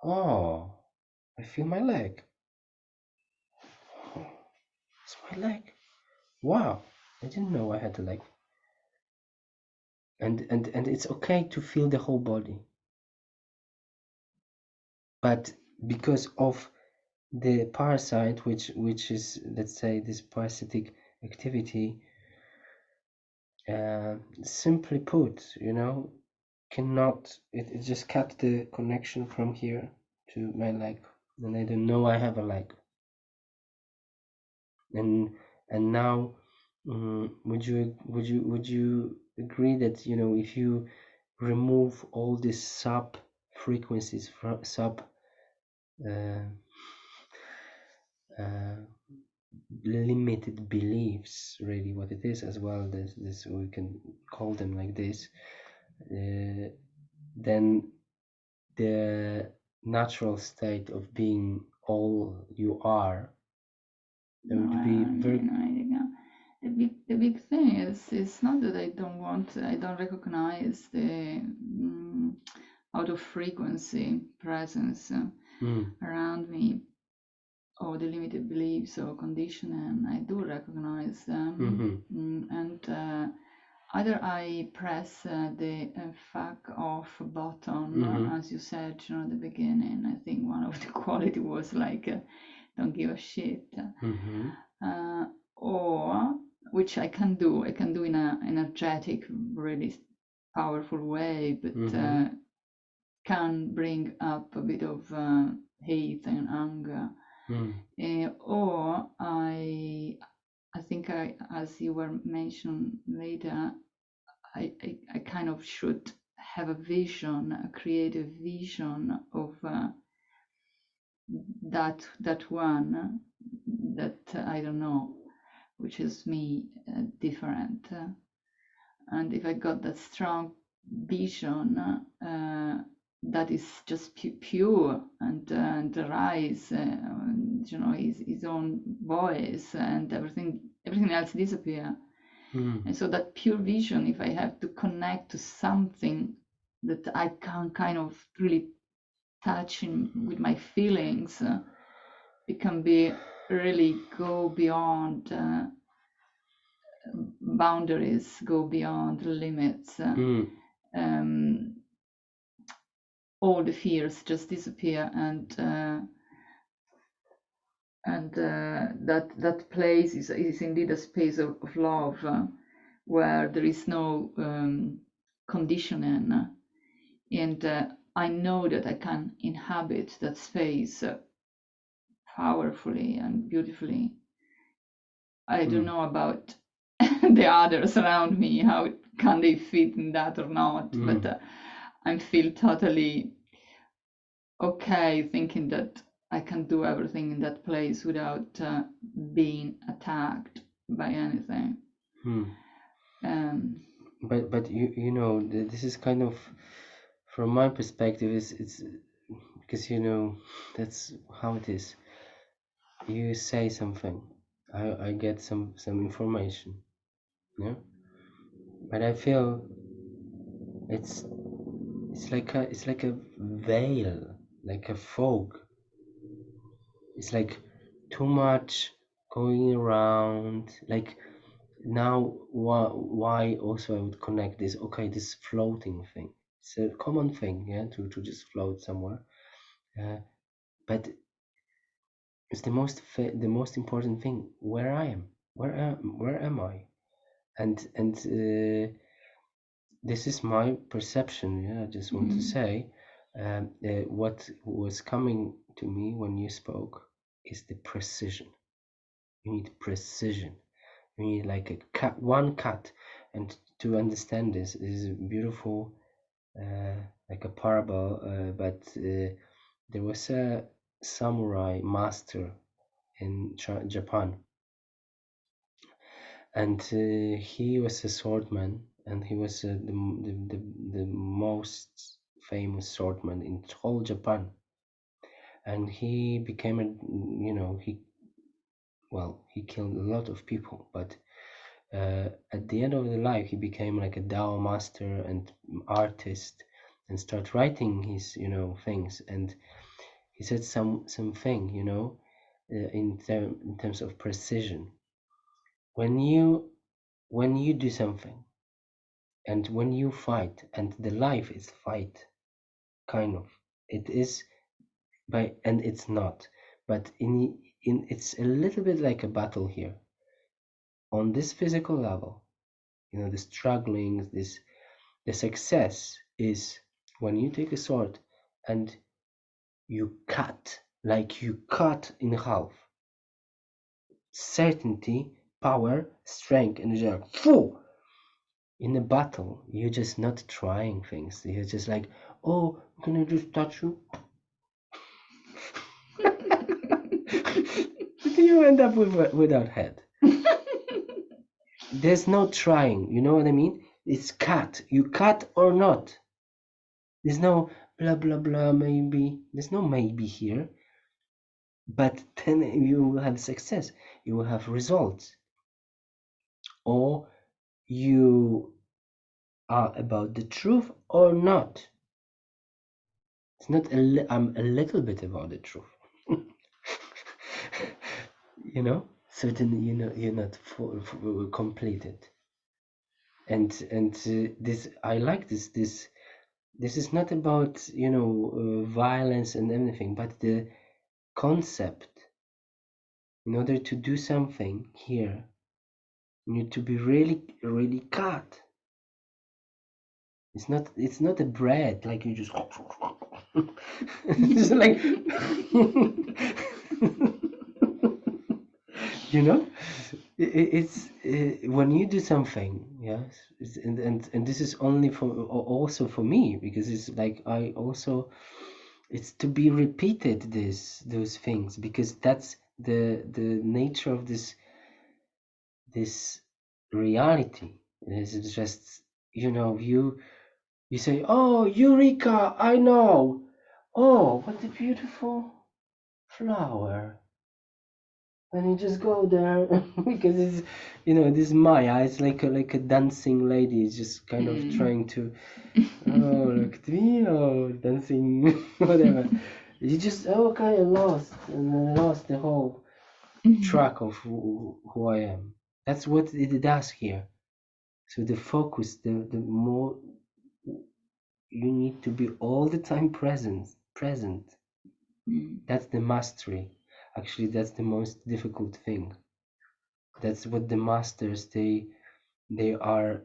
oh, I feel my leg. Oh, it's my leg. Wow, I didn't know I had a leg. And it's okay to feel the whole body, but because of the parasite, which is, let's say, this parasitic activity, simply put, cannot, it just cut the connection from here to my leg, and I don't know I have a leg. And now, would you agree that, if you remove all these sub frequencies from sub uh, uh, limited beliefs, really what it is as well, this we can call them like this, then the natural state of being all you are, there would be very the big thing is not that I don't recognize the out of frequency presence around me, or the limited beliefs or conditioning. I do recognize them, and either I press the fuck off button, as you said, at the beginning. I think one of the quality was like, don't give a shit, or which I can do in an energetic, really powerful way, but can bring up a bit of hate and anger. Or I think as you were mentioned later, I kind of should have a vision, a creative vision of that one that I don't know, which is me, different. And if I got that strong vision, that is just pure and rise, you know, his own voice, and everything else disappear. And so that pure vision, if I have to connect to something that I can kind of really touch with my feelings, it can be really go beyond boundaries, go beyond limits. All the fears just disappear, and that place is indeed a space of love, where there is no conditioning, and I know that I can inhabit that space powerfully and beautifully. I don't know about the others around me, how can they fit in that or not, but I feel totally okay thinking that I can do everything in that place without being attacked by anything. But you know, this is kind of, from my perspective, it's because, you know, that's how it is. You say something, I get some information, yeah, but I feel it's like a veil, like a fog. It's like too much going around. Like, now, why also I would connect this? Okay, this floating thing. It's a common thing, yeah, to just float somewhere. But it's the most important thing. Where I am, where am I? And this is my perception. Yeah, I just want to say, what was coming to me when you spoke is the precision. You need precision. You need like a cut, one cut. And to understand this is beautiful, like a parable. But there was a samurai master in Japan, and he was a swordman, and he was the most famous swordman in whole Japan. And he became a, you know, he killed a lot of people, but at the end of the life he became like a Dao master and artist, and start writing his, you know, things. And he said something, you know, in terms of precision. When you do something, and when you fight, and the life is fight, kind of, it is, and it's not, but in it's a little bit like a battle here on this physical level. You know, the struggling, the success is when you take a sword and you cut, like you cut in half. Certainty, power, strength, and you're like, full. In a battle, you're just not trying things. You're just like, oh, can I just touch you? You end up without head. There's no trying. You know what I mean? It's cut. You cut or not. There's no blah blah blah. Maybe there's no maybe here. But then you will have success. You will have results. Or you are about the truth or not. It's not I'm a little bit about the truth. You know, certainly, you know, you're not completed. And this, I like this is not about, you know, violence and everything, but the concept. In order to do something here, you need to be really really cut. It's not a bread, like you just it's like you know, it's when you do something, yes, and this is only for also for me, because it's like I also, it's to be repeated, this those things, because that's the nature of this reality. It's just, you say, oh, Eureka, I know. Oh, what a beautiful flower. And you just go there because it's, this Maya, it's like a dancing lady. It's just kind of Mm. trying to, oh, look at me, oh, dancing, whatever. You just, okay, I lost, and I lost the whole track of who I am. That's what it does here. So the focus, the more you need to be all the time present. Mm. That's the mastery. Actually, that's the most difficult thing. That's what the masters, they are.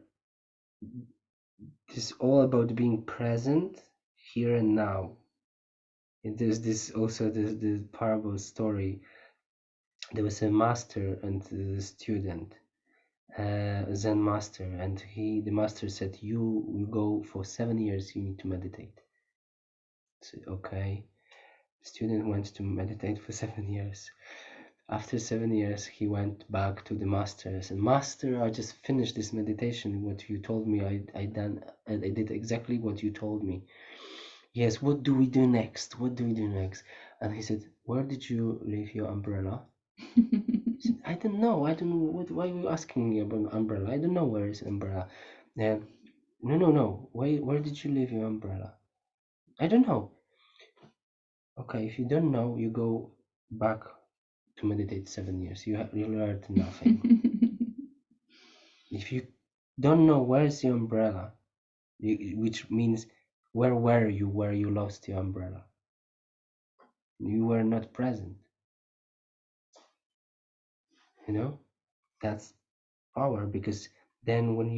It's all about being present here and now. And there's this also the parable story. There was a master and a student, Zen master, and the master said, "You will go for 7 years. You need to meditate." So, okay. The student went to meditate for 7 years. After 7 years, he went back to the master and said, "Master, I just finished this meditation. What you told me, I did exactly what you told me. Yes, what do we do next? What do we do next?" And he said, "Where did you leave your umbrella?" He said, "I don't know. I don't know. Why are you asking me about umbrella? I don't know where is umbrella." No, no, no. Where did you leave your umbrella? I don't know. Okay, if you don't know, you go back to meditate 7 years. You learned nothing. If you don't know where's your umbrella, which means where were you where you lost your umbrella? You were not present. You know, that's power, because then when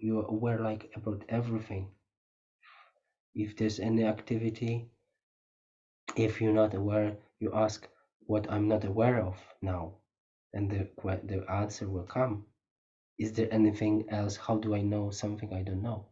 you're aware like about everything. If there's any activity, if you're not aware, you ask what I'm not aware of now, and the answer will come. Is there anything else? How do I know something I don't know?